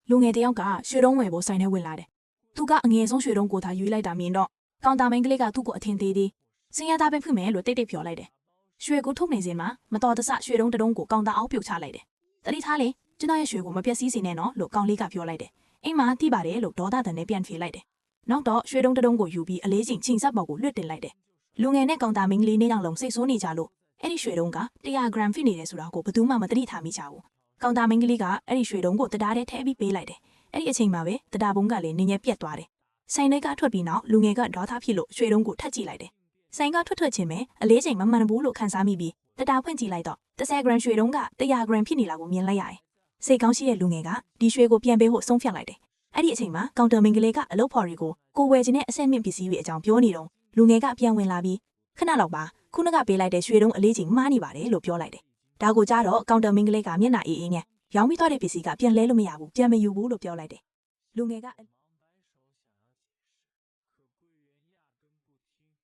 လူငယ်တယောက်ကရွှေတုံးဝယ်ဖို့ဆိုင်ထဲဝင်လာတယ်။သူကအငယ်ဆုံးရွှေတုံးကိုသာယူလိုက်တာမြင်တော့ကောင်တာမိန်းကလေးကသူ့ကိုအထင်သေးသေးစင်ရသားပဲဖွင့်မယ်လို့တိတ်တိတ်ပြောလိုက်တယ်။ရွှေကိုထုတ်နေစဉ်မှာမတော်တဆရွှေတုံးတုံးကိုကောင်တာအောက်ပြုတ်ချလိုက်တယ်။တတိထားလေကျွန်တော်ရဲ့ရွှေကိုမပျက်စီးစေနဲ့နော်လို့ကောင်လေးကပြောလိုက်တယ်။အိမ်မှာတိပါတယ်လို့ဒေါသတန်နဲ့ပြန်ဖြေလိုက်တယ်။နောက်တော့ရွှေတုံးတုံးကိုယူပြီးအလေးချိန်ချိန်ဆက်ပေါ်ကိုလွှတ်တင်လိုက်တယ်။လူငယ်နဲ့ကောင်တာမိန်းကလေးနေအောင်လုံးစိတ်ဆိုးနေကြလို့အဲ့ဒီရွှေတုံးက100 gram ဖြစ်နေတယ်ဆိုတာကိုဘယ်သူမှမသိထားမိကြဘူး။ကောင်တာမိန်းကလေးကအဲ့ဒီရွှေတုံးကိုတရားထဲထည့်ပြီးပေးလိုက်တယ်။အဲ့ဒီအချိန်မှာပဲတရားဘုံကလည်းနင်းရဲပြက်သွားတယ်။ဆိုင်ထဲကထွက်ပြီးနောက်လူငယ်ကဒေါသဖြစ်လို့ရွှေတုံးကိုထက်ကြည့်လိုက်တယ်။ဆိုင်ကထွက်ချင်းပဲအလေးချိန်မမှန်ဘူးလို့ခန်းစားမိပြီးတရားဖွင့်ကြည့်လိုက်တော့10 gram ရွှေတုံးက100 gram ဖြစ်နေလာကိုမြင်လိုက်ရတယ်။စိတ်ကောင်းရှိတဲ့လူငယ်ကဒီရွှေကိုပြန်ပေးဖို့ဆုံးဖြတ်လိုက်တယ်။အဲ့ဒီအချိန်မှာကောင်တာမိန်းကလေးကအလုပ်ဖော်တွေကိုကိုဝယ်ခြင်းနဲ့အဆက်မြင့်ပစ္စည်းတွေအကြောင်းပြောနေတော့လူငယ်ကပြန်ဝင်လာပြီးခဏလောက်ပါခုနကပေးလိုက်တဲ့ရွှေတုံးအလေးချိန်မှားနေပါတယ်လို့ပြောလိုက်တယ်။ဒါကိုကြားတော့ကောင်တာမိန်းကလေးကမျက်နှာအေးအေးနဲ့ရောင်းပြီးသွားတဲ့ပစ္စည်းကပြန်လဲလို့မရဘူးပြန်မယူဘူးလို့ပြောလိုက်တယ်။လူငယ်က